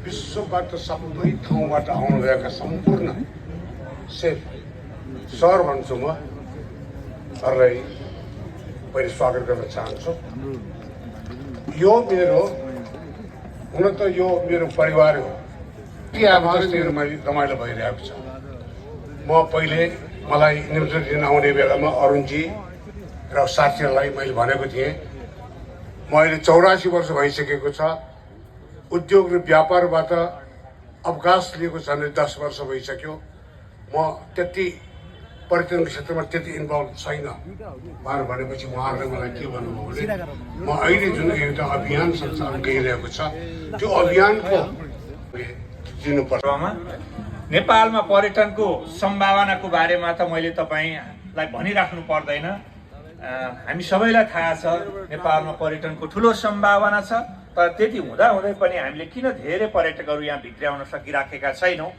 विश्वबाट सबै ठाउँबाट आउनुभएका सम्पूर्ण सेफ सर भन्छु म सरलाई पहिले स्वागत गर्न चाहन्छु। यो मेरो हुन त यो मेरो परिवार हो, मैले रमाइलो भइरहेको छ। म पहिले मलाई निमन्त्रण दिन आउने बेलामा अरुणजी र साथीहरूलाई मैले भनेको थिएँ म अहिले 84 वर्ष भइसकेको छ, उद्योग र व्यापारबाट अवकाश लिएको छ भने 10 वर्ष भइसक्यो। म त्यति पर्यटन क्षेत्रमा त्यति इन्भल्भ छैन भनेपछि उहाँहरूले मलाई के भन्नुभयो भने म अहिले जुन एउटा अभियान सञ्चालन गरिरहेको छ त्यो अभियानको दिनुपर्छ। नेपालमा पर्यटनको सम्भावनाको बारेमा त मैले तपाईलाई भनिराख्नु पर्दैन। हामी सबैलाई थाहा छ नेपालमा पर्यटनको ठुलो सम्भावना छ, तर त्यति हुँदा हुँदै पनि हामीले किन धेरै पर्यटकहरू यहाँ भित्र्याउन सकिराखेका छैनौँ।